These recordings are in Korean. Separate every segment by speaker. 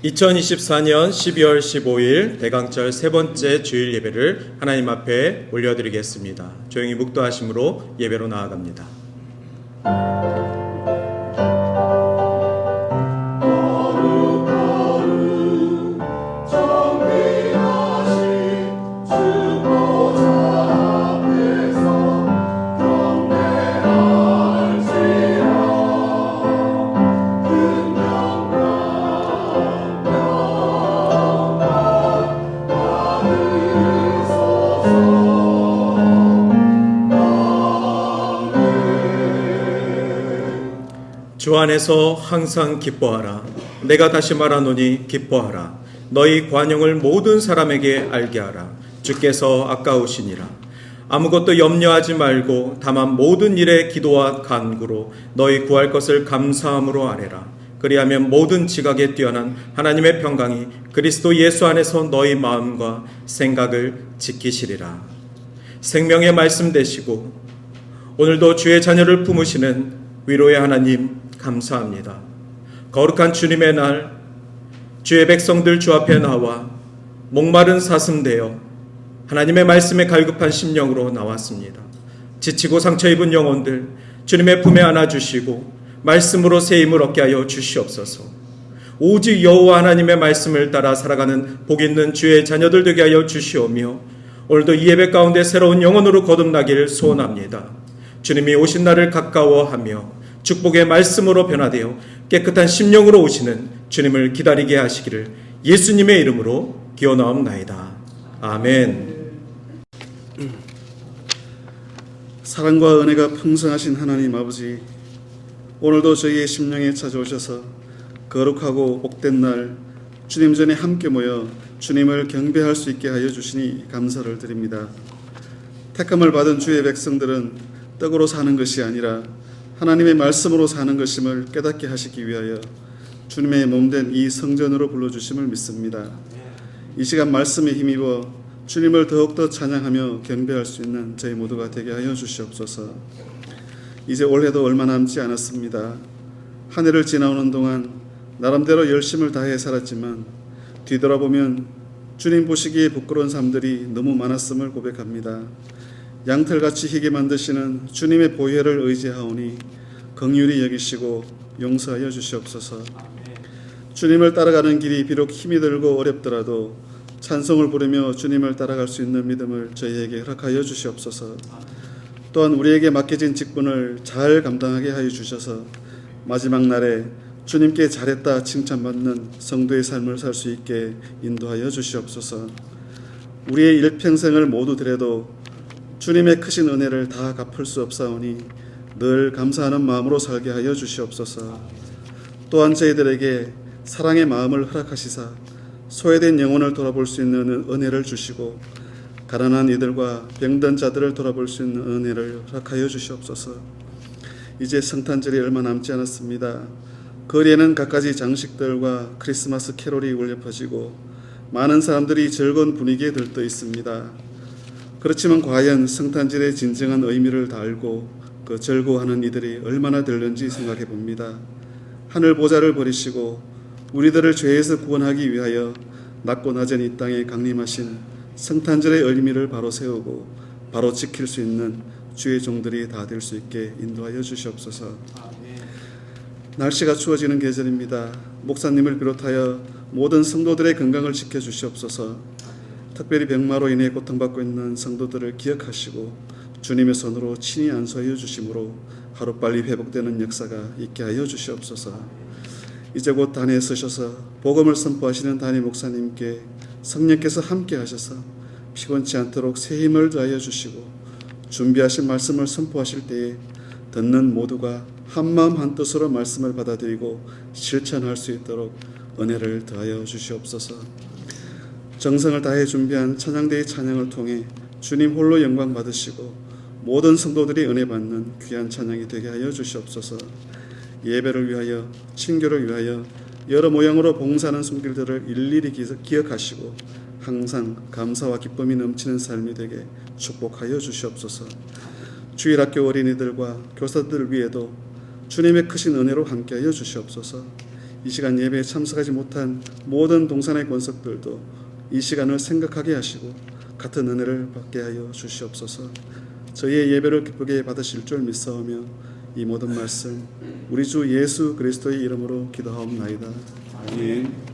Speaker 1: 2024년 12월 15일 대강절 세 번째 주일 예배를 하나님 앞에 올려드리겠습니다. 조용히 묵도하심으로 예배로 나아갑니다. 주 안에서 항상 기뻐하라. 내가 다시 말하노니 기뻐하라. 너희 관용을 모든 사람에게 알게 하라. 주께서 아까우시니라. 아무것도 염려하지 말고 다만 모든 일에 기도와 간구로 너희 구할 것을 감사함으로 아뢰라. 그리하면 모든 지각에 뛰어난 하나님의 평강이 그리스도 예수 안에서 너희 마음과 생각을 지키시리라. 생명의 말씀 되시고 오늘도 주의 자녀를 품으시는 위로의 하나님 감사합니다. 거룩한 주님의 날 주의 백성들 주 앞에 나와 목마른 사슴되어 하나님의 말씀에 갈급한 심령으로 나왔습니다. 지치고 상처 입은 영혼들 주님의 품에 안아주시고 말씀으로 새 힘을 얻게 하여 주시옵소서. 오직 여호와 하나님의 말씀을 따라 살아가는 복 있는 주의 자녀들 되게 하여 주시오며 오늘도 이 예배 가운데 새로운 영혼으로 거듭나기를 소원합니다. 주님이 오신 날을 가까워하며 축복의 말씀으로 변화되어 깨끗한 심령으로 오시는 주님을 기다리게 하시기를 예수님의 이름으로 기원하옵나이다. 아멘.
Speaker 2: 사랑과 은혜가 풍성하신 하나님 아버지, 오늘도 저희의 심령에 찾아오셔서 거룩하고 복된 날 주님 전에 함께 모여 주님을 경배할 수 있게 하여 주시니 감사를 드립니다. 택함을 받은 주의 백성들은 떡으로 사는 것이 아니라 하나님의 말씀으로 사는 것임을 깨닫게 하시기 위하여 주님의 몸된 이 성전으로 불러주심을 믿습니다. 이 시간 말씀에 힘입어 주님을 더욱더 찬양하며 경배할 수 있는 저희 모두가 되게 하여 주시옵소서. 이제 올해도 얼마 남지 않았습니다. 한 해를 지나오는 동안 나름대로 열심을 다해 살았지만 뒤돌아보면 주님 보시기에 부끄러운 삶들이 너무 많았음을 고백합니다. 양털같이 희게 만드시는 주님의 보혈을 의지하오니 긍휼히 여기시고 용서하여 주시옵소서. 주님을 따라가는 길이 비록 힘이 들고 어렵더라도 찬송을 부르며 주님을 따라갈 수 있는 믿음을 저희에게 허락하여 주시옵소서. 또한 우리에게 맡겨진 직분을 잘 감당하게 하여 주셔서 마지막 날에 주님께 잘했다 칭찬받는 성도의 삶을 살 수 있게 인도하여 주시옵소서. 우리의 일평생을 모두 드려도 주님의 크신 은혜를 다 갚을 수 없사오니 늘 감사하는 마음으로 살게 하여 주시옵소서. 또한 저희들에게 사랑의 마음을 허락하시사 소외된 영혼을 돌아볼 수 있는 은혜를 주시고 가난한 이들과 병든 자들을 돌아볼 수 있는 은혜를 허락하여 주시옵소서. 이제 성탄절이 얼마 남지 않았습니다. 거리에는 갖가지 장식들과 크리스마스 캐롤이 울려 퍼지고 많은 사람들이 즐거운 분위기에 들떠 있습니다. 그렇지만 과연 성탄절의 진정한 의미를 다 알고 그 즐거워하는 이들이 얼마나 되는지 생각해 봅니다. 하늘 보좌를 버리시고 우리들을 죄에서 구원하기 위하여 낮고 낮은 이 땅에 강림하신 성탄절의 의미를 바로 세우고 바로 지킬 수 있는 주의 종들이 다 될 수 있게 인도하여 주시옵소서. 날씨가 추워지는 계절입니다. 목사님을 비롯하여 모든 성도들의 건강을 지켜주시옵소서. 특별히 병마로 인해 고통받고 있는 성도들을 기억하시고 주님의 손으로 친히 안수하여 주심으로 하루빨리 회복되는 역사가 있게 하여 주시옵소서. 이제 곧 단에 서셔서 복음을 선포하시는 단임 목사님께 성령께서 함께 하셔서 피곤치 않도록 새 힘을 더하여 주시고 준비하신 말씀을 선포하실 때에 듣는 모두가 한마음 한뜻으로 말씀을 받아들이고 실천할 수 있도록 은혜를 더하여 주시옵소서. 정성을 다해 준비한 찬양대의 찬양을 통해 주님 홀로 영광 받으시고 모든 성도들이 은혜 받는 귀한 찬양이 되게 하여 주시옵소서. 예배를 위하여 친교를 위하여 여러 모양으로 봉사하는 손길들을 일일이 기억하시고 항상 감사와 기쁨이 넘치는 삶이 되게 축복하여 주시옵소서. 주일학교 어린이들과 교사들 위에도 주님의 크신 은혜로 함께하여 주시옵소서. 이 시간 예배에 참석하지 못한 모든 동산의 권속들도 이 시간을 생각하게 하시고 같은 은혜를 받게 하여 주시옵소서. 저희의 예배를 기쁘게 받으실 줄 믿사오며 이 모든 말씀 우리 주 예수 그리스도의 이름으로 기도하옵나이다. 아멘.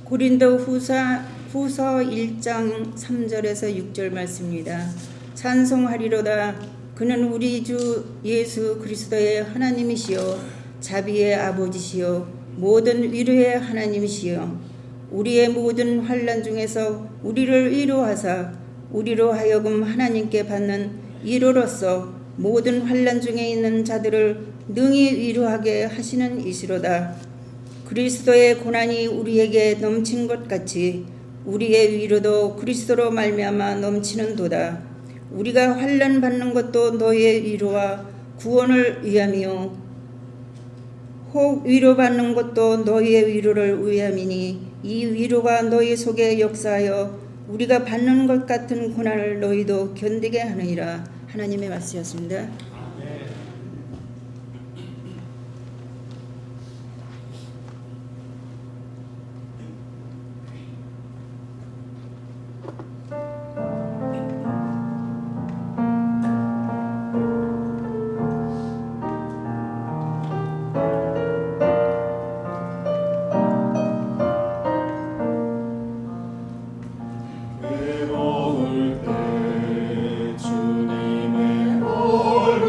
Speaker 3: 고린도 후서 1장 3절에서 6절 말씀입니다. 찬송하리로다. 그는 우리 주 예수 그리스도의 하나님이시요 자비의 아버지시요 모든 위로의 하나님이시요 우리의 모든 환난 중에서 우리를 위로하사 우리로 하여금 하나님께 받는 위로로서 모든 환난 중에 있는 자들을 능히 위로하게 하시는 이시로다. 그리스도의 고난이 우리에게 넘친 것 같이 우리의 위로도 그리스도로 말미암아 넘치는도다. 우리가 환난 받는 것도 너희의 위로와 구원을 위함이요 혹 위로받는 것도 너희의 위로를 위함이니 이 위로가 너희 속에 역사하여 우리가 받는 것 같은 고난을 너희도 견디게 하느니라. 하나님의 말씀이었습니다.
Speaker 4: 외로울 때 주님의 얼굴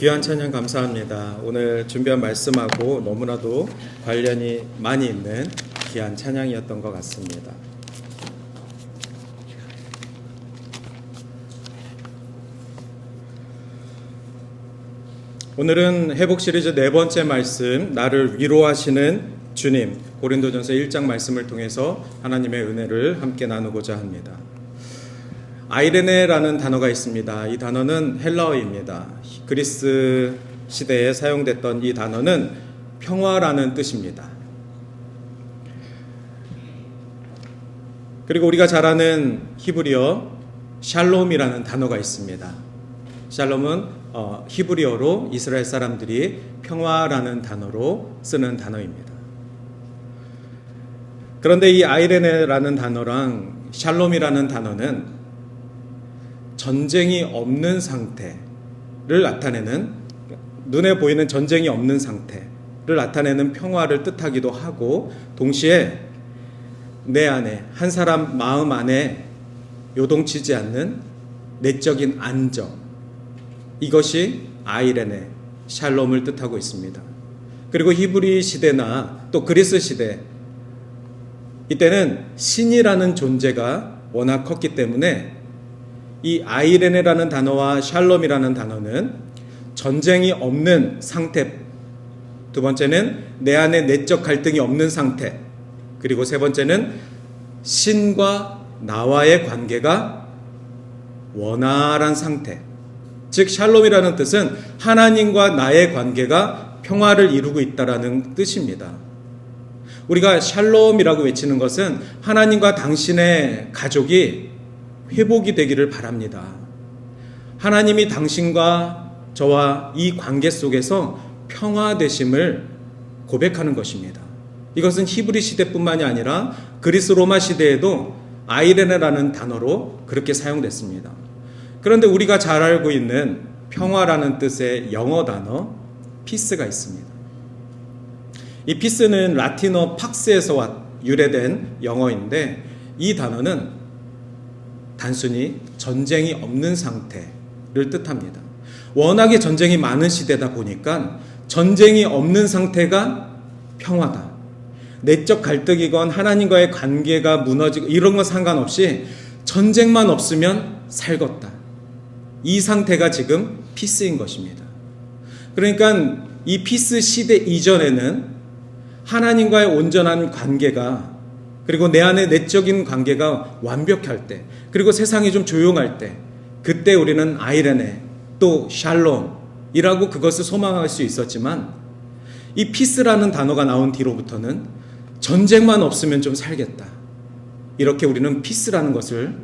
Speaker 1: 귀한 찬양 감사합니다. 오늘 준비한 말씀하고 너무나도 관련이 많이 있는 귀한 찬양이었던 것 같습니다. 오늘은 회복 시리즈 네 번째 말씀, 나를 위로하시는 주님, 고린도전서 1장 말씀을 통해서 하나님의 은혜를 함께 나누고자 합니다. 아이레네라는 단어가 있습니다. 이 단어는 헬라어입니다. 그리스 시대에 사용됐던 이 단어는 평화라는 뜻입니다. 그리고 우리가 잘 아는 히브리어 샬롬이라는 단어가 있습니다. 샬롬은 히브리어로 이스라엘 사람들이 평화라는 단어로 쓰는 단어입니다. 그런데 이 아이레네라는 단어랑 샬롬이라는 단어는 전쟁이 없는 상태를 나타내는, 눈에 보이는 전쟁이 없는 상태를 나타내는 평화를 뜻하기도 하고, 동시에 내 안에, 한 사람 마음 안에 요동치지 않는 내적인 안정, 이것이 아이레네, 샬롬을 뜻하고 있습니다. 그리고 히브리 시대나 또 그리스 시대, 이때는 신이라는 존재가 워낙 컸기 때문에 이 아이레네라는 단어와 샬롬이라는 단어는 전쟁이 없는 상태, 두 번째는 내 안에 내적 갈등이 없는 상태, 그리고 세 번째는 신과 나와의 관계가 원활한 상태, 즉 샬롬이라는 뜻은 하나님과 나의 관계가 평화를 이루고 있다라는 뜻입니다. 우리가 샬롬이라고 외치는 것은 하나님과 당신의 가족이 회복이 되기를 바랍니다. 하나님이 당신과 저와 이 관계 속에서 평화되심을 고백하는 것입니다. 이것은 히브리 시대뿐만이 아니라 그리스 로마 시대에도 아이레네라는 단어로 그렇게 사용됐습니다. 그런데 우리가 잘 알고 있는 평화라는 뜻의 영어 단어 피스가 있습니다. 이 피스는 라틴어 팍스에서 유래된 영어인데, 이 단어는 단순히 전쟁이 없는 상태를 뜻합니다. 워낙에 전쟁이 많은 시대다 보니까 전쟁이 없는 상태가 평화다. 내적 갈등이건 하나님과의 관계가 무너지고 이런 건 상관없이 전쟁만 없으면 살겄다. 이 상태가 지금 피스인 것입니다. 그러니까 이 피스 시대 이전에는 하나님과의 온전한 관계가, 그리고 내 안에 내적인 관계가 완벽할 때, 그리고 세상이 좀 조용할 때, 그때 우리는 아이레네 또 샬롬이라고 그것을 소망할 수 있었지만, 이 피스라는 단어가 나온 뒤로부터는 전쟁만 없으면 좀 살겠다, 이렇게 우리는 피스라는 것을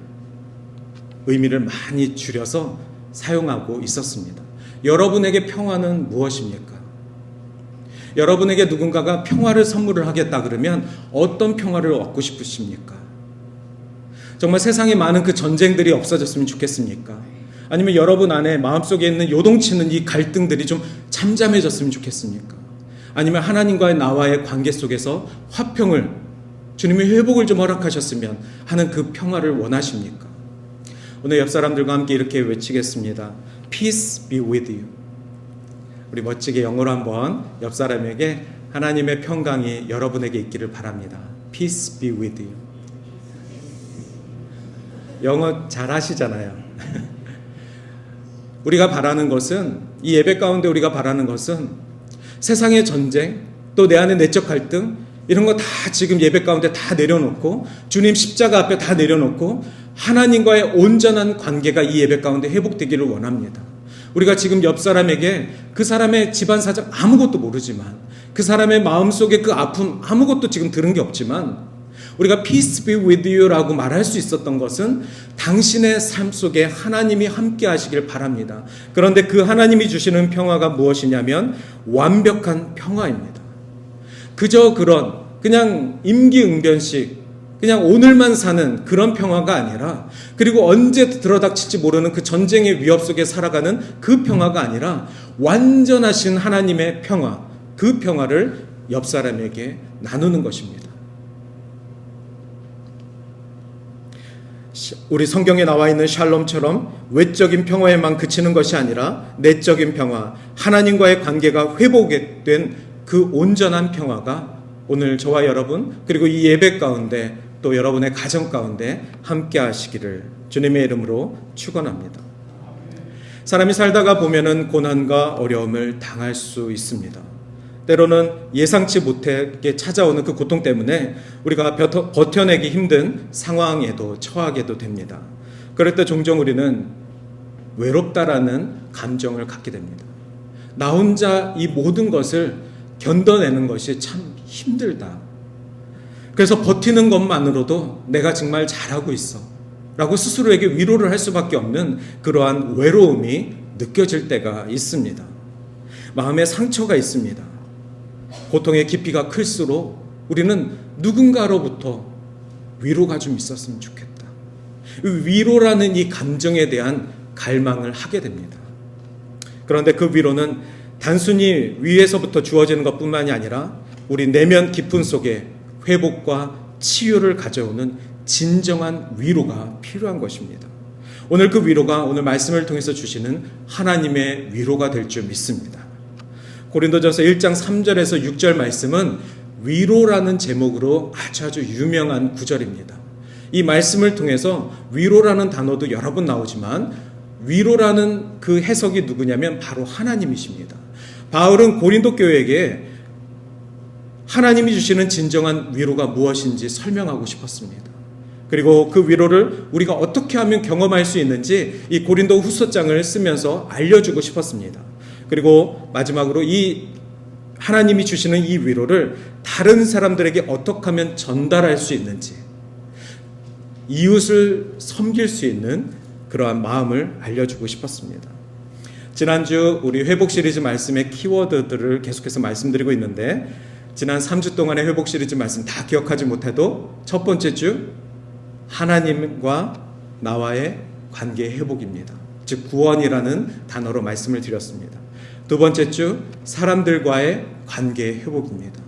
Speaker 1: 의미를 많이 줄여서 사용하고 있었습니다. 여러분에게 평화는 무엇입니까? 여러분에게 누군가가 평화를 선물을 하겠다 그러면 어떤 평화를 얻고 싶으십니까? 정말 세상에 많은 그 전쟁들이 없어졌으면 좋겠습니까? 아니면 여러분 안에 마음속에 있는 요동치는 이 갈등들이 좀 잠잠해졌으면 좋겠습니까? 아니면 하나님과의 나와의 관계 속에서 화평을, 주님의 회복을 좀 허락하셨으면 하는 그 평화를 원하십니까? 오늘 옆 사람들과 함께 이렇게 외치겠습니다. Peace be with you. 우리 멋지게 영어로 한번 옆 사람에게 하나님의 평강이 여러분에게 있기를 바랍니다. Peace be with you. 영어 잘 하시잖아요. 우리가 바라는 것은, 이 예배 가운데 우리가 바라는 것은 세상의 전쟁, 또 내 안의 내적 갈등, 이런 거 다 지금 예배 가운데 다 내려놓고, 주님 십자가 앞에 다 내려놓고 하나님과의 온전한 관계가 이 예배 가운데 회복되기를 원합니다. 우리가 지금 옆 사람에게 그 사람의 집안 사정 아무것도 모르지만, 그 사람의 마음속에 그 아픔 아무것도 지금 들은 게 없지만, 우리가 Peace be with you 라고 말할 수 있었던 것은 당신의 삶 속에 하나님이 함께 하시길 바랍니다. 그런데 그 하나님이 주시는 평화가 무엇이냐면 완벽한 평화입니다. 그저 그냥 임기응변식, 그냥 오늘만 사는 그런 평화가 아니라, 그리고 언제 들어닥칠지 모르는 그 전쟁의 위협 속에 살아가는 그 평화가 아니라 완전하신 하나님의 평화, 그 평화를 옆 사람에게 나누는 것입니다. 우리 성경에 나와 있는 샬롬처럼 외적인 평화에만 그치는 것이 아니라 내적인 평화, 하나님과의 관계가 회복된 그 온전한 평화가 오늘 저와 여러분 그리고 이 예배 가운데 또 여러분의 가정 가운데 함께 하시기를 주님의 이름으로 축원합니다. 사람이 살다가 보면은 고난과 어려움을 당할 수 있습니다. 때로는 예상치 못하게 찾아오는 그 고통 때문에 우리가 버텨내기 힘든 상황에도 처하게도 됩니다. 그럴 때 종종 우리는 외롭다라는 감정을 갖게 됩니다. 나 혼자 이 모든 것을 견뎌내는 것이 참 힘들다. 그래서 버티는 것만으로도 내가 정말 잘하고 있어 라고 스스로에게 위로를 할 수밖에 없는 그러한 외로움이 느껴질 때가 있습니다. 마음에 상처가 있습니다. 고통의 깊이가 클수록 우리는 누군가로부터 위로가 좀 있었으면 좋겠다. 위로라는 이 감정에 대한 갈망을 하게 됩니다. 그런데 그 위로는 단순히 위에서부터 주어지는 것뿐만이 아니라 우리 내면 깊은 속에 회복과 치유를 가져오는 진정한 위로가 필요한 것입니다. 오늘 그 위로가 오늘 말씀을 통해서 주시는 하나님의 위로가 될 줄 믿습니다. 고린도전서 1장 3절에서 6절 말씀은 위로라는 제목으로 아주 유명한 구절입니다. 이 말씀을 통해서 위로라는 단어도 여러 번 나오지만 위로라는 그 해석이 누구냐면 바로 하나님이십니다. 바울은 고린도 교회에게 하나님이 주시는 진정한 위로가 무엇인지 설명하고 싶었습니다. 그리고 그 위로를 우리가 어떻게 하면 경험할 수 있는지 이 고린도 후서장을 쓰면서 알려주고 싶었습니다. 그리고 마지막으로 이 하나님이 주시는 이 위로를 다른 사람들에게 어떻게 하면 전달할 수 있는지, 이웃을 섬길 수 있는 그러한 마음을 알려주고 싶었습니다. 지난주 우리 회복 시리즈 말씀의 키워드들을 계속해서 말씀드리고 있는데 지난 3주 동안의 회복 시리즈 말씀 다 기억하지 못해도 첫 번째 주 하나님과 나와의 관계 회복입니다. 즉 구원이라는 단어로 말씀을 드렸습니다. 두 번째 주 사람들과의 관계 회복입니다.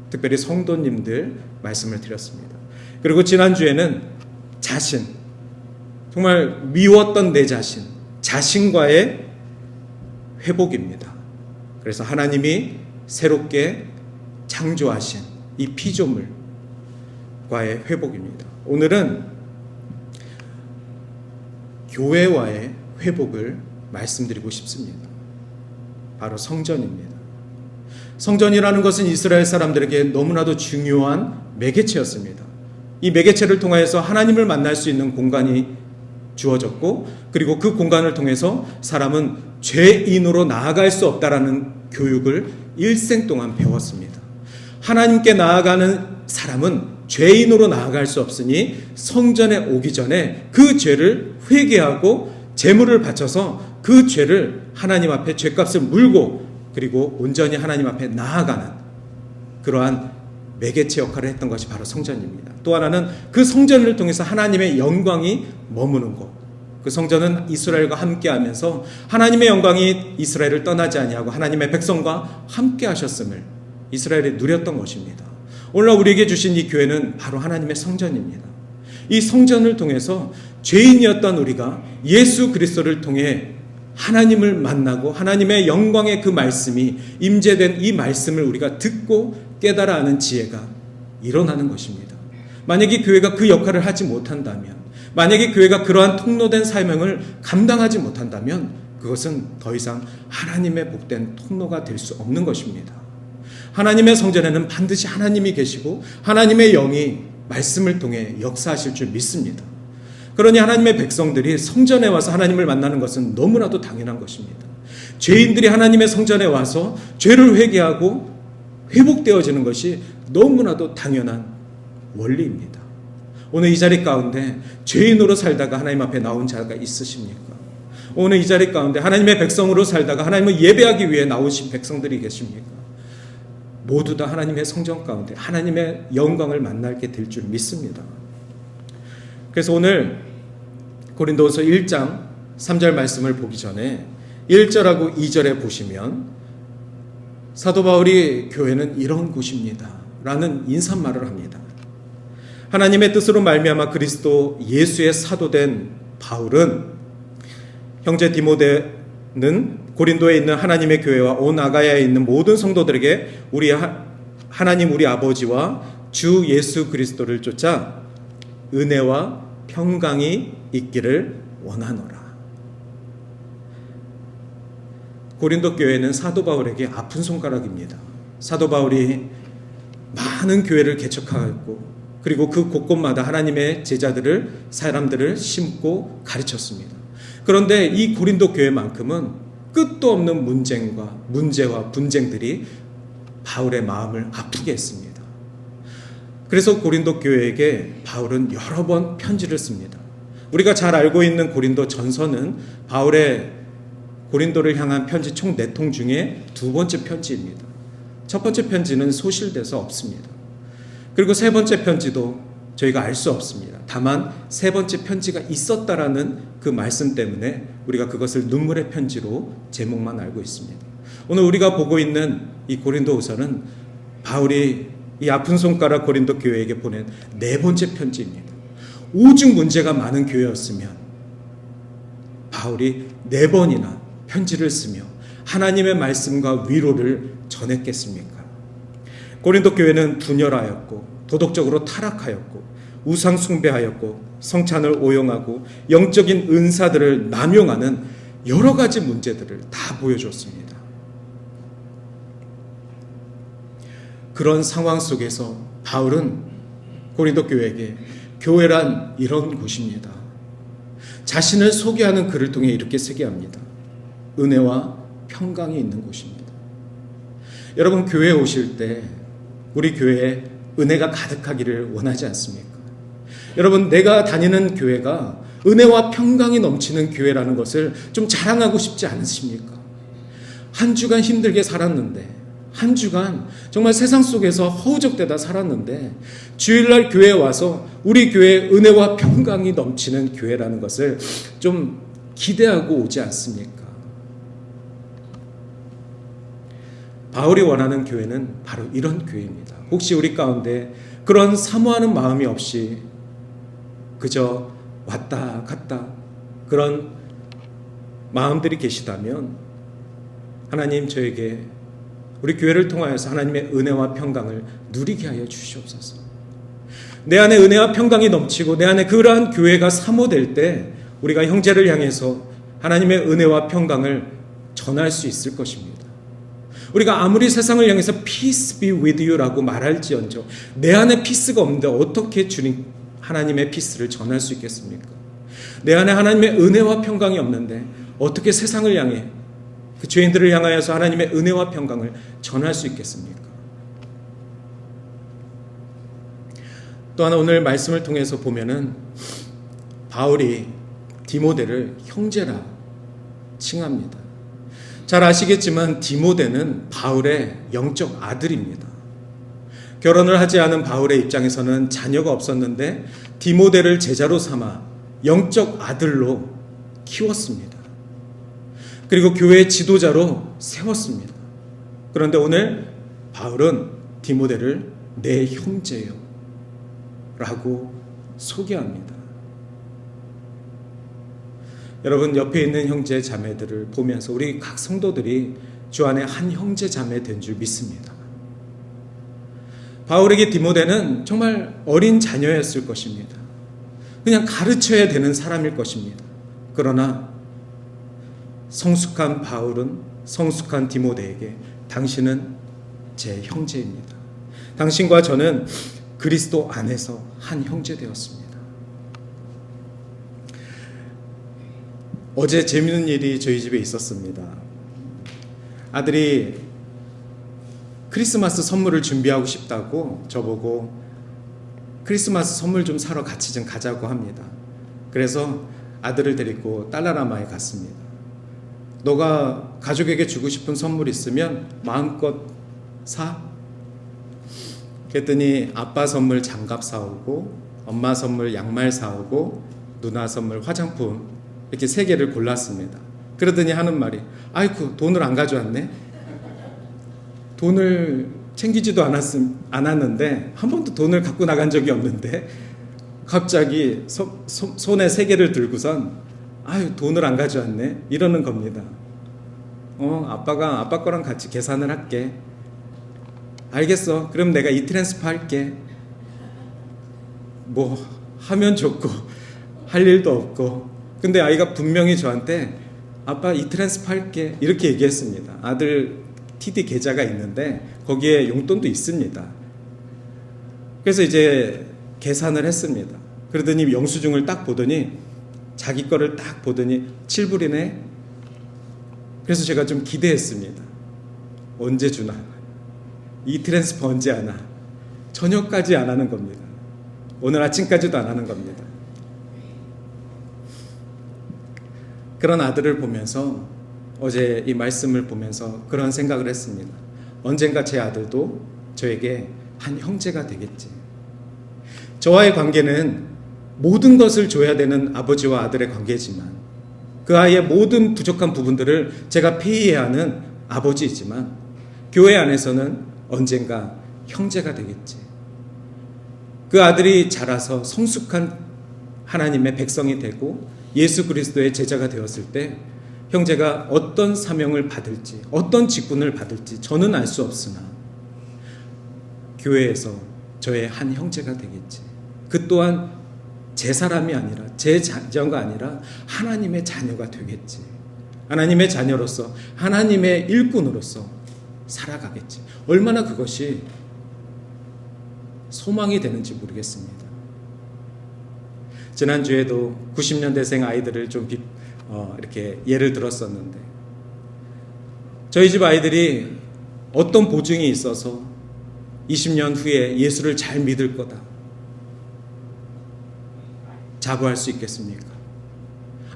Speaker 1: 특별히 성도님들 말씀을 드렸습니다. 그리고 지난주에는 자신, 정말 미웠던 내 자신, 자신과의 회복입니다. 그래서 하나님이 새롭게 창조하신 이 피조물과의 회복입니다. 오늘은 교회와의 회복을 말씀드리고 싶습니다. 바로 성전입니다. 성전이라는 것은 이스라엘 사람들에게 너무나도 중요한 매개체였습니다. 이 매개체를 통해서 하나님을 만날 수 있는 공간이 주어졌고, 그리고 그 공간을 통해서 사람은 죄인으로 나아갈 수 없다라는 교육을 일생 동안 배웠습니다. 하나님께 나아가는 사람은 죄인으로 나아갈 수 없으니 성전에 오기 전에 그 죄를 회개하고 제물을 바쳐서 그 죄를 하나님 앞에 죄값을 물고 그리고 온전히 하나님 앞에 나아가는 그러한 매개체 역할을 했던 것이 바로 성전입니다. 또 하나는 그 성전을 통해서 하나님의 영광이 머무는 것. 그 성전은 이스라엘과 함께하면서 하나님의 영광이 이스라엘을 떠나지 아니하고 하나님의 백성과 함께 하셨음을 이스라엘이 누렸던 것입니다. 오늘날 우리에게 주신 이 교회는 바로 하나님의 성전입니다. 이 성전을 통해서 죄인이었던 우리가 예수 그리스도를 통해 하나님을 만나고 하나님의 영광의 그 말씀이 임재된 이 말씀을 우리가 듣고 깨달아 아는 지혜가 일어나는 것입니다. 만약에 교회가 그 역할을 하지 못한다면, 만약에 교회가 그러한 통로된 사명을 감당하지 못한다면 그것은 더 이상 하나님의 복된 통로가 될 수 없는 것입니다. 하나님의 성전에는 반드시 하나님이 계시고 하나님의 영이 말씀을 통해 역사하실 줄 믿습니다. 그러니 하나님의 백성들이 성전에 와서 하나님을 만나는 것은 너무나도 당연한 것입니다. 죄인들이 하나님의 성전에 와서 죄를 회개하고 회복되어지는 것이 너무나도 당연한 원리입니다. 오늘 이 자리 가운데 죄인으로 살다가 하나님 앞에 나온 자가 있으십니까? 오늘 이 자리 가운데 하나님의 백성으로 살다가 하나님을 예배하기 위해 나오신 백성들이 계십니까? 모두 다 하나님의 성전 가운데 하나님의 영광을 만나게 될 줄 믿습니다. 그래서 오늘 고린도후서 1장 3절 말씀을 보기 전에 1절하고 2절에 보시면 사도 바울이 교회는 이런 곳입니다 라는 인사말을 합니다. 하나님의 뜻으로 말미암아 그리스도 예수의 사도된 바울은 형제 디모데는 고린도에 있는 하나님의 교회와 온 아가야에 있는 모든 성도들에게 하나님 우리 아버지와 주 예수 그리스도를 쫓아 은혜와 평강이 있기를 원하노라. 고린도 교회는 사도 바울에게 아픈 손가락입니다. 사도 바울이 많은 교회를 개척하였고 그리고 그 곳곳마다 하나님의 제자들을 사람들을 심고 가르쳤습니다. 그런데 이 고린도 교회만큼은 끝도 없는 문제와 분쟁들이 바울의 마음을 아프게 했습니다. 그래서 고린도 교회에게 바울은 여러 번 편지를 씁니다. 우리가 잘 알고 있는 고린도 전서는 바울의 고린도를 향한 편지 총 4통 중에 2번째 편지입니다. 첫 번째 편지는 소실돼서 없습니다. 그리고 3번째 편지도 저희가 알 수 없습니다. 다만 3번째 편지가 있었다라는 그 말씀 때문에 우리가 그것을 눈물의 편지로 제목만 알고 있습니다. 오늘 우리가 보고 있는 이 고린도후서는 바울이 이 아픈 손가락 고린도 교회에게 보낸 4번째 편지입니다. 오죽 문제가 많은 교회였으면 바울이 4번이나 편지를 쓰며 하나님의 말씀과 위로를 전했겠습니까? 고린도 교회는 분열하였고 도덕적으로 타락하였고 우상 숭배하였고 성찬을 오용하고 영적인 은사들을 남용하는 여러 가지 문제들을 다 보여줬습니다. 그런 상황 속에서 바울은 고린도 교회에게 교회란 이런 곳입니다. 자신을 소개하는 글을 통해 이렇게 소개합니다. 은혜와 평강이 있는 곳입니다. 여러분, 교회에 오실 때 우리 교회에 은혜가 가득하기를 원하지 않습니까? 여러분, 내가 다니는 교회가 은혜와 평강이 넘치는 교회라는 것을 좀 자랑하고 싶지 않으십니까? 한 주간 힘들게 살았는데, 한 주간 정말 세상 속에서 허우적대다 살았는데 주일날 교회에 와서 우리 교회에 은혜와 평강이 넘치는 교회라는 것을 좀 기대하고 오지 않습니까? 바울이 원하는 교회는 바로 이런 교회입니다. 혹시 우리 가운데 그런 사모하는 마음이 없이 그저 왔다 갔다 그런 마음들이 계시다면 하나님, 저에게 우리 교회를 통하여서 하나님의 은혜와 평강을 누리게 하여 주시옵소서. 내 안에 은혜와 평강이 넘치고 내 안에 그러한 교회가 사모될 때 우리가 형제를 향해서 하나님의 은혜와 평강을 전할 수 있을 것입니다. 우리가 아무리 세상을 향해서 peace be with you라고 말할지언정 내 안에 피스가 없는데 어떻게 주님 하나님의 피스를 전할 수 있겠습니까? 내 안에 하나님의 은혜와 평강이 없는데 어떻게 세상을 향해 그 죄인들을 향하여서 하나님의 은혜와 평강을 전할 수 있겠습니까? 또 하나 오늘 말씀을 통해서 보면은 바울이 디모데를 형제라 칭합니다. 잘 아시겠지만 디모데는 바울의 영적 아들입니다. 결혼을 하지 않은 바울의 입장에서는 자녀가 없었는데 디모데를 제자로 삼아 영적 아들로 키웠습니다. 그리고 교회의 지도자로 세웠습니다. 그런데 오늘 바울은 디모데를 내 형제요 라고 소개합니다. 여러분, 옆에 있는 형제 자매들을 보면서 우리 각 성도들이 주 안에 한 형제 자매 된 줄 믿습니다. 바울에게 디모데는 정말 어린 자녀였을 것입니다. 그냥 가르쳐야 되는 사람일 것입니다. 그러나 성숙한 바울은 성숙한 디모데에게 당신은 제 형제입니다. 당신과 저는 그리스도 안에서 한 형제 되었습니다. 어제 재미있는 일이 저희 집에 있었습니다. 아들이 크리스마스 선물을 준비하고 싶다고 저보고 크리스마스 선물 좀 사러 같이 좀 가자고 합니다. 그래서 아들을 데리고 달라라마에 갔습니다. 너가 가족에게 주고 싶은 선물 있으면 마음껏 사? 그랬더니 아빠 선물 장갑 사오고 엄마 선물 양말 사오고 누나 선물 화장품 이렇게 3개를 골랐습니다. 그러더니 하는 말이, 아이쿠, 돈을 안 가져왔네? 돈을 챙기지도 않았는데 한 번도 돈을 갖고 나간 적이 없는데 갑자기 손에 3개를 들고선 아유 돈을 안 가져왔네 이러는 겁니다. 아빠 거랑 같이 계산을 할게. 알겠어. 그럼 내가 이 트랜스퍼 할게. 뭐 하면 좋고 할 일도 없고. 근데 아이가 분명히 저한테 아빠 이 트랜스퍼 할게 이렇게 얘기했습니다. 아들 TD 계좌가 있는데 거기에 용돈도 있습니다. 그래서 이제 계산을 했습니다. 그러더니 영수증을 딱 보더니 자기 거를 딱 보더니 7불이네. 그래서 제가 좀 기대했습니다. 언제 주나? 이 트랜스퍼 언제 하나? 저녁까지 안 하는 겁니다. 오늘 아침까지도 안 하는 겁니다. 그런 아들을 보면서 어제 이 말씀을 보면서 그런 생각을 했습니다. 언젠가 제 아들도 저에게 한 형제가 되겠지. 저와의 관계는 모든 것을 줘야 되는 아버지와 아들의 관계지만 그 아이의 모든 부족한 부분들을 제가 폐의해야 하는 아버지이지만 교회 안에서는 언젠가 형제가 되겠지. 그 아들이 자라서 성숙한 하나님의 백성이 되고 예수 그리스도의 제자가 되었을 때 형제가 어떤 사명을 받을지 어떤 직분을 받을지 저는 알 수 없으나 교회에서 저의 한 형제가 되겠지. 그 또한 제 사람이 아니라 제 자녀가 아니라 하나님의 자녀가 되겠지. 하나님의 자녀로서 하나님의 일꾼으로서 살아가겠지. 얼마나 그것이 소망이 되는지 모르겠습니다. 지난주에도 90년대생 아이들을 좀 이렇게 예를 들었었는데 저희 집 아이들이 어떤 보증이 있어서 20년 후에 예수를 잘 믿을 거다 자부할 수 있겠습니까?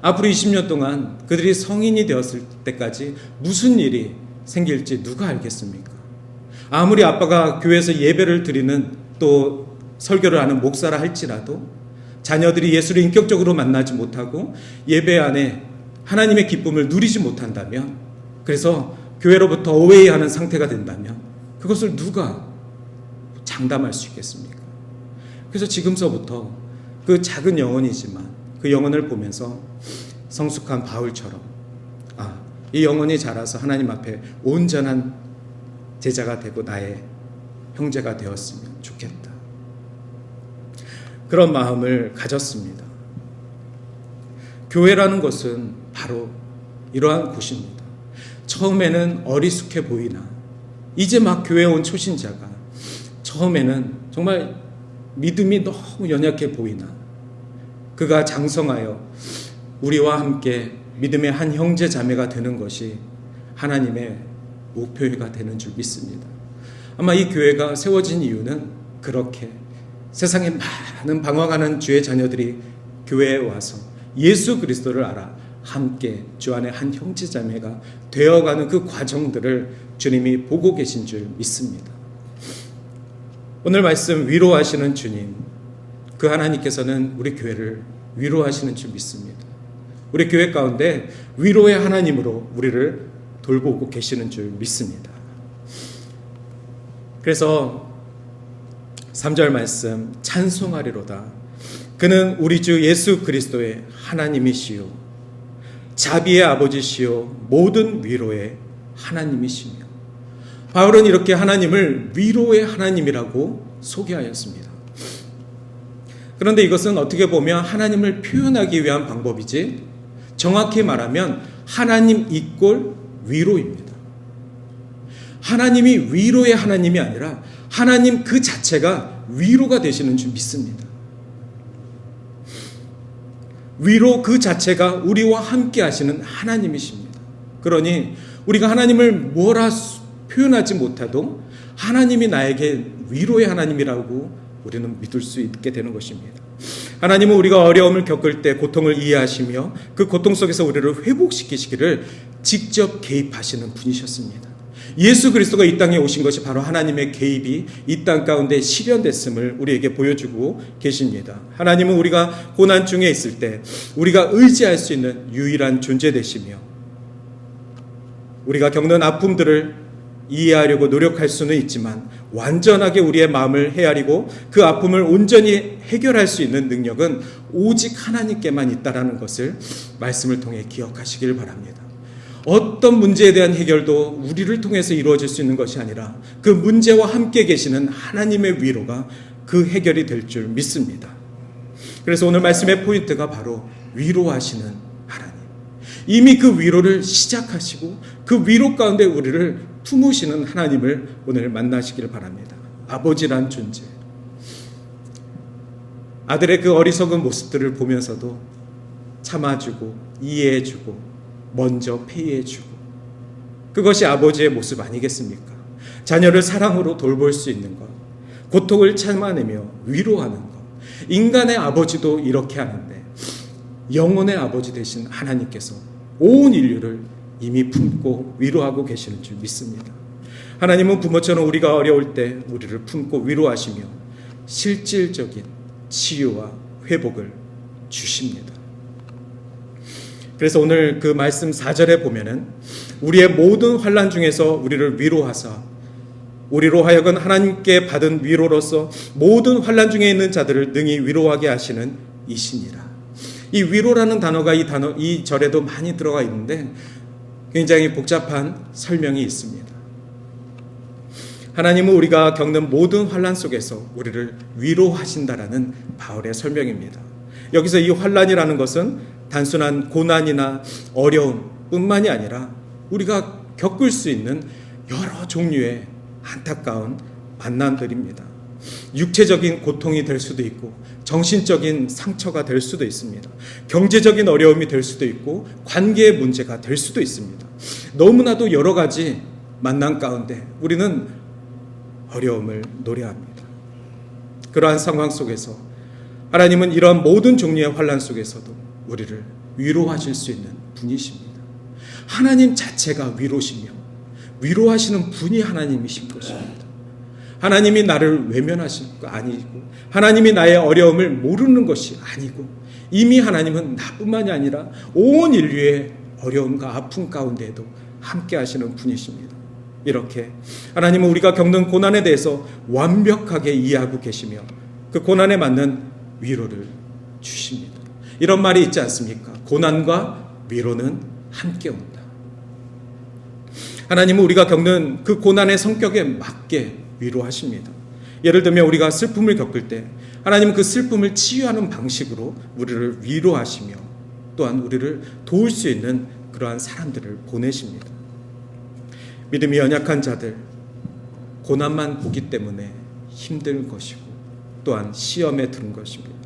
Speaker 1: 앞으로 20년 동안 그들이 성인이 되었을 때까지 무슨 일이 생길지 누가 알겠습니까? 아무리 아빠가 교회에서 예배를 드리는 또 설교를 하는 목사라 할지라도 자녀들이 예수를 인격적으로 만나지 못하고 예배 안에 하나님의 기쁨을 누리지 못한다면, 그래서 교회로부터 어웨이하는 상태가 된다면 그것을 누가 장담할 수 있겠습니까? 그래서 지금서부터 그 작은 영혼이지만 그 영혼을 보면서 성숙한 바울처럼 이 영혼이 자라서 하나님 앞에 온전한 제자가 되고 나의 형제가 되었으면 좋겠다. 그런 마음을 가졌습니다. 교회라는 것은 바로 이러한 곳입니다. 처음에는 어리숙해 보이나 이제 막 교회에 온 초신자가 처음에는 정말 믿음이 너무 연약해 보이나 그가 장성하여 우리와 함께 믿음의 한 형제 자매가 되는 것이 하나님의 목표가 되는 줄 믿습니다. 아마 이 교회가 세워진 이유는 그렇게 세상에 많은 방황하는 주의 자녀들이 교회에 와서 예수 그리스도를 알아 함께 주 안에 한 형제 자매가 되어가는 그 과정들을 주님이 보고 계신 줄 믿습니다. 오늘 말씀 위로하시는 주님, 그 하나님께서는 우리 교회를 위로하시는 줄 믿습니다. 우리 교회 가운데 위로의 하나님으로 우리를 돌보고 계시는 줄 믿습니다. 그래서 3절 말씀 찬송하리로다. 그는 우리 주 예수 그리스도의 하나님이시요 자비의 아버지시요 모든 위로의 하나님이시며. 바울은 이렇게 하나님을 위로의 하나님이라고 소개하였습니다. 그런데 이것은 어떻게 보면 하나님을 표현하기 위한 방법이지 정확히 말하면 하나님 이꼴 위로입니다. 하나님이 위로의 하나님이 아니라 하나님 그 자체가 위로가 되시는 줄 믿습니다. 위로 그 자체가 우리와 함께 하시는 하나님이십니다. 그러니 우리가 하나님을 뭐라 표현하지 못해도 하나님이 나에게 위로의 하나님이라고 우리는 믿을 수 있게 되는 것입니다. 하나님은 우리가 어려움을 겪을 때 고통을 이해하시며 그 고통 속에서 우리를 회복시키시기를 직접 개입하시는 분이셨습니다. 예수 그리스도가 이 땅에 오신 것이 바로 하나님의 개입이 이 땅 가운데 실현됐음을 우리에게 보여주고 계십니다. 하나님은 우리가 고난 중에 있을 때 우리가 의지할 수 있는 유일한 존재 되시며 우리가 겪는 아픔들을 이해하려고 노력할 수는 있지만 완전하게 우리의 마음을 헤아리고 그 아픔을 온전히 해결할 수 있는 능력은 오직 하나님께만 있다라는 것을 말씀을 통해 기억하시길 바랍니다. 어떤 문제에 대한 해결도 우리를 통해서 이루어질 수 있는 것이 아니라 그 문제와 함께 계시는 하나님의 위로가 그 해결이 될 줄 믿습니다. 그래서 오늘 말씀의 포인트가 바로 위로하시는 하나님. 이미 그 위로를 시작하시고 그 위로 가운데 우리를 품으시는 하나님을 오늘 만나시길 바랍니다. 아버지란 존재. 아들의 그 어리석은 모습들을 보면서도 참아주고 이해해주고 먼저 폐의해주고, 그것이 아버지의 모습 아니겠습니까? 자녀를 사랑으로 돌볼 수 있는 것, 고통을 참아내며 위로하는 것. 인간의 아버지도 이렇게 하는데 영혼의 아버지 되신 하나님께서 온 인류를 이미 품고 위로하고 계시는 줄 믿습니다. 하나님은 부모처럼 우리가 어려울 때 우리를 품고 위로하시며 실질적인 치유와 회복을 주십니다. 그래서 오늘 그 말씀 4절에 보면은 우리의 모든 환난 중에서 우리를 위로하사 우리로 하여금 하나님께 받은 위로로서 모든 환난 중에 있는 자들을 능히 위로하게 하시는 이시니라. 이 위로라는 단어가 이 절에도 많이 들어가 있는데 굉장히 복잡한 설명이 있습니다. 하나님은 우리가 겪는 모든 환난 속에서 우리를 위로하신다라는 바울의 설명입니다. 여기서 이 환난이라는 것은 단순한 고난이나 어려움뿐만이 아니라 우리가 겪을 수 있는 여러 종류의 안타까운 만난들입니다. 육체적인 고통이 될 수도 있고 정신적인 상처가 될 수도 있습니다. 경제적인 어려움이 될 수도 있고 관계의 문제가 될 수도 있습니다. 너무나도 여러 가지 만난 가운데 우리는 어려움을 노래합니다. 그러한 상황 속에서 하나님은 이러한 모든 종류의 환난 속에서도 우리를 위로하실 수 있는 분이십니다. 하나님 자체가 위로시며 위로하시는 분이 하나님이신 것입니다. 하나님이 나를 외면하실 거 아니고 하나님이 나의 어려움을 모르는 것이 아니고 이미 하나님은 나뿐만이 아니라 온 인류의 어려움과 아픔 가운데에도 함께 하시는 분이십니다. 이렇게 하나님은 우리가 겪는 고난에 대해서 완벽하게 이해하고 계시며 그 고난에 맞는 위로를 주십니다. 이런 말이 있지 않습니까? 고난과 위로는 함께 온다. 하나님은 우리가 겪는 그 고난의 성격에 맞게 위로하십니다. 예를 들면 우리가 슬픔을 겪을 때 하나님은 그 슬픔을 치유하는 방식으로 우리를 위로하시며 또한 우리를 도울 수 있는 그러한 사람들을 보내십니다. 믿음이 연약한 자들, 고난만 보기 때문에 힘든 것이고 또한 시험에 드는 것입니다.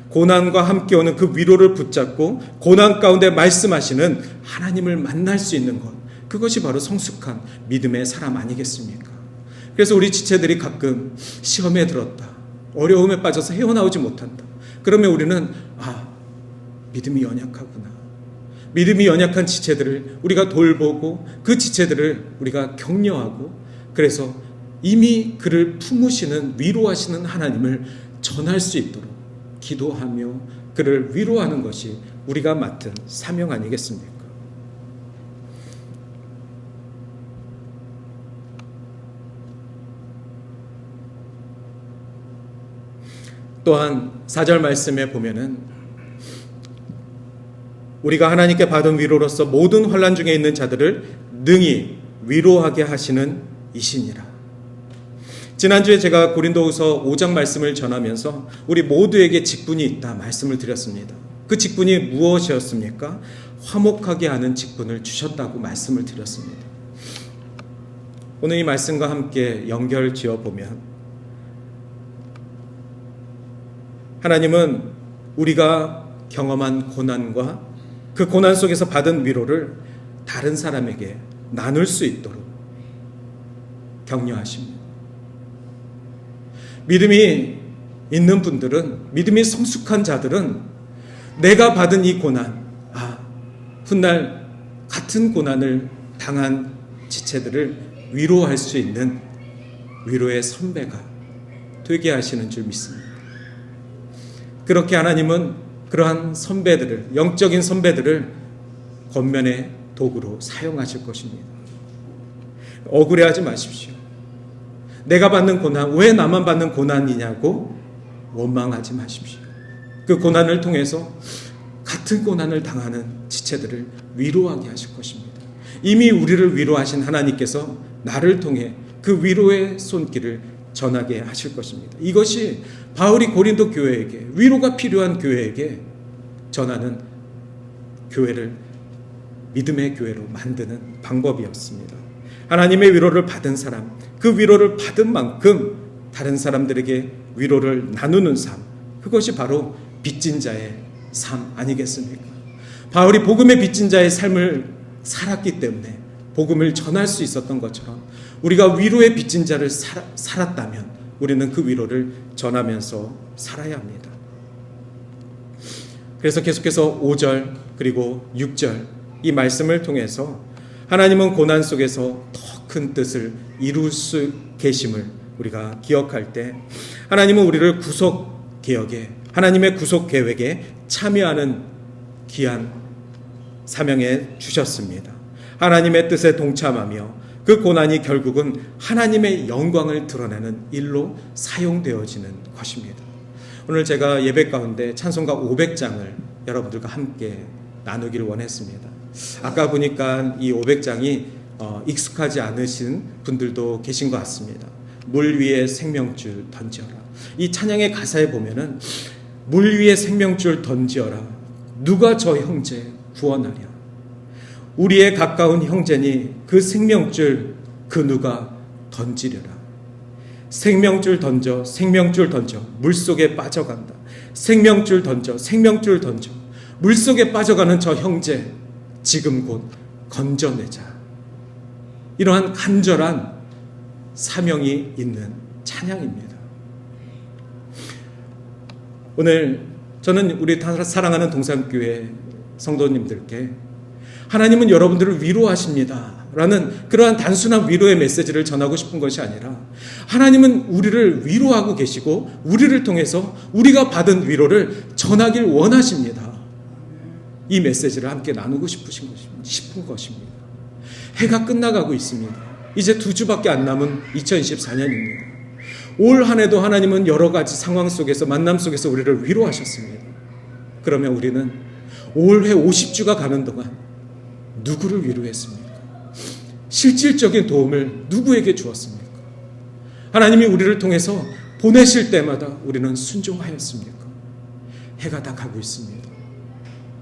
Speaker 1: 고난과 함께 오는 그 위로를 붙잡고 고난 가운데 말씀하시는 하나님을 만날 수 있는 것, 그것이 바로 성숙한 믿음의 사람 아니겠습니까? 그래서 우리 지체들이 가끔 시험에 들었다, 어려움에 빠져서 헤어나오지 못한다. 그러면 우리는 믿음이 연약하구나. 믿음이 연약한 지체들을 우리가 돌보고 그 지체들을 우리가 격려하고 그래서 이미 그를 품으시는 위로하시는 하나님을 전할 수 있도록 기도하며 그를 위로하는 것이 우리가 맡은 사명 아니겠습니까? 또한 4절 말씀에 보면은 우리가 하나님께 받은 위로로서 모든 환난 중에 있는 자들을 능히 위로하게 하시는 이시니라. 지난주에 제가 고린도후서 5장 말씀을 전하면서 우리 모두에게 직분이 있다 말씀을 드렸습니다. 그 직분이 무엇이었습니까? 화목하게 하는 직분을 주셨다고 말씀을 드렸습니다. 오늘 이 말씀과 함께 연결 지어보면 하나님은 우리가 경험한 고난과 그 고난 속에서 받은 위로를 다른 사람에게 나눌 수 있도록 격려하십니다. 믿음이 있는 분들은, 믿음이 성숙한 자들은 내가 받은 이 고난, 훗날 같은 고난을 당한 지체들을 위로할 수 있는 위로의 선배가 되게 하시는 줄 믿습니다. 그렇게 하나님은 그러한 선배들을, 영적인 선배들을 권면의 도구로 사용하실 것입니다. 억울해하지 마십시오. 내가 받는 고난, 왜 나만 받는 고난이냐고 원망하지 마십시오. 그 고난을 통해서 같은 고난을 당하는 지체들을 위로하게 하실 것입니다. 이미 우리를 위로하신 하나님께서 나를 통해 그 위로의 손길을 전하게 하실 것입니다. 이것이 바울이 고린도 교회에게, 위로가 필요한 교회에게 전하는 교회를 믿음의 교회로 만드는 방법이었습니다. 하나님의 위로를 받은 사람, 그 위로를 받은 만큼 다른 사람들에게 위로를 나누는 삶, 그것이 바로 빚진 자의 삶 아니겠습니까? 바울이 복음의 빚진 자의 삶을 살았기 때문에 복음을 전할 수 있었던 것처럼 우리가 위로의 빚진 자를 살았다면 우리는 그 위로를 전하면서 살아야 합니다. 그래서 계속해서 5절 그리고 6절 이 말씀을 통해서 하나님은 고난 속에서 더 큰 뜻을 이룰 수 계심을 우리가 기억할 때 하나님은 우리를 구속 개혁에, 하나님의 구속 계획에 참여하는 귀한 사명에 주셨습니다. 하나님의 뜻에 동참하며 그 고난이 결국은 하나님의 영광을 드러내는 일로 사용되어지는 것입니다. 오늘 제가 예배 가운데 찬송가 500장을 여러분들과 함께 나누기를 원했습니다. 아까 보니까 이 500장이 익숙하지 않으신 분들도 계신 것 같습니다. 물 위에 생명줄 던지어라. 이 찬양의 가사에 보면은 물 위에 생명줄 던지어라. 누가 저 형제 구원하랴. 우리의 가까운 형제니 그 생명줄 그 누가 던지려라. 생명줄 던져, 생명줄 던져. 물속에 빠져간다. 생명줄 던져, 생명줄 던져. 물속에 빠져가는 저 형제 지금 곧 건져내자. 이러한 간절한 사명이 있는 찬양입니다. 오늘 저는 우리 사랑하는 동산교회 성도님들께 하나님은 여러분들을 위로하십니다 라는 그러한 단순한 위로의 메시지를 전하고 싶은 것이 아니라 하나님은 우리를 위로하고 계시고 우리를 통해서 우리가 받은 위로를 전하길 원하십니다. 이 메시지를 함께 나누고 싶은 것입니다. 해가 끝나가고 있습니다. 이제 2주밖에 안 남은 2024년입니다. 올 한 해도 하나님은 여러 가지 상황 속에서, 만남 속에서 우리를 위로하셨습니다. 그러면 우리는 올해 50주가 가는 동안 누구를 위로했습니까? 실질적인 도움을 누구에게 주었습니까? 하나님이 우리를 통해서 보내실 때마다 우리는 순종하였습니까? 해가 다 가고 있습니다.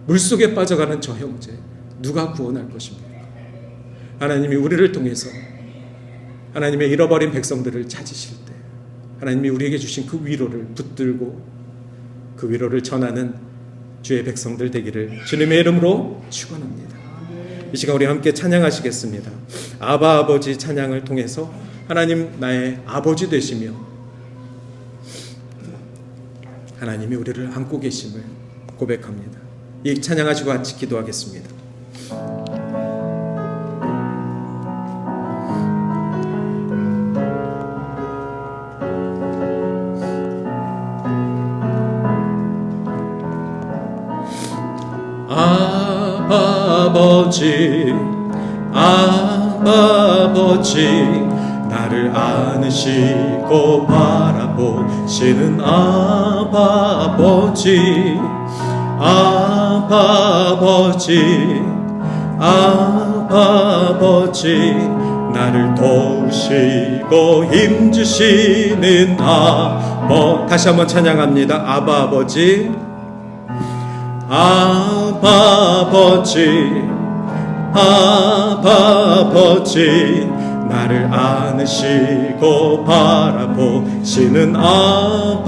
Speaker 1: 물속에 빠져가는 저 형제 누가 구원할 것입니까? 하나님이 우리를 통해서 하나님의 잃어버린 백성들을 찾으실 때 하나님이 우리에게 주신 그 위로를 붙들고 그 위로를 전하는 주의 백성들 되기를 주님의 이름으로 축원합니다. 이 시간 우리 함께 찬양하시겠습니다. 아바 아버지 찬양을 통해서 하나님 나의 아버지 되시며 하나님이 우리를 안고 계심을 고백합니다. 이 찬양하시고 같이 기도하겠습니다. 아버지 아버지 나를 안으시고 바라보시는 아버지 아버지 나를 도우시고 힘주시는 다시 한번 찬양합니다. 아버지 아버지 나를 안으시고 바라보시는 아버지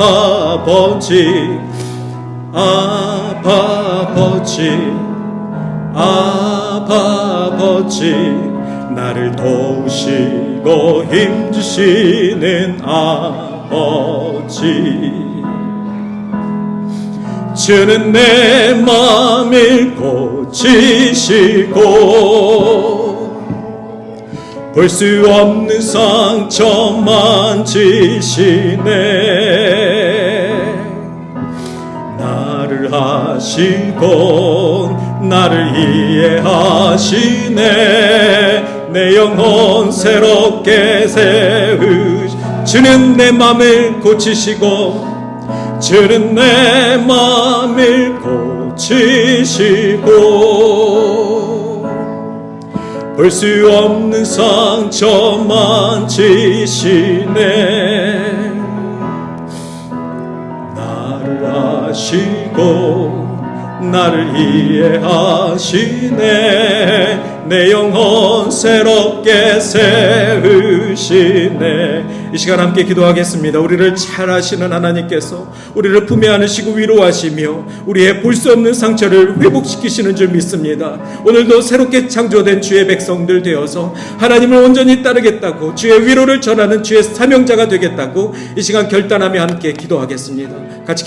Speaker 1: 나를 도우시고 힘주시는 아버지 주는 내 맘을 고치시고 볼 수 없는 상처 만지시네 나를 아시고 나를 이해하시네 내 영혼 새롭게 세우시 주는 내 맘을 고치시고 주는 내 맘을 고치시고 볼 수 없는 상처 만지시네 나를 아시고 나를 이해하시네 내 영혼 새롭게 세우시네. 이 시간 함께 기도하겠습니다. 우리를 잘 아시는 하나님께서 우리를 품에 안으시고 위로하시며 우리의 볼 수 없는 상처를 회복시키시는 줄 믿습니다. 오늘도 새롭게 창조된 주의 백성들 되어서 하나님을 온전히 따르겠다고 주의 위로를 전하는 주의 사명자가 되겠다고 이 시간 결단하며 함께 기도하겠습니다. 같이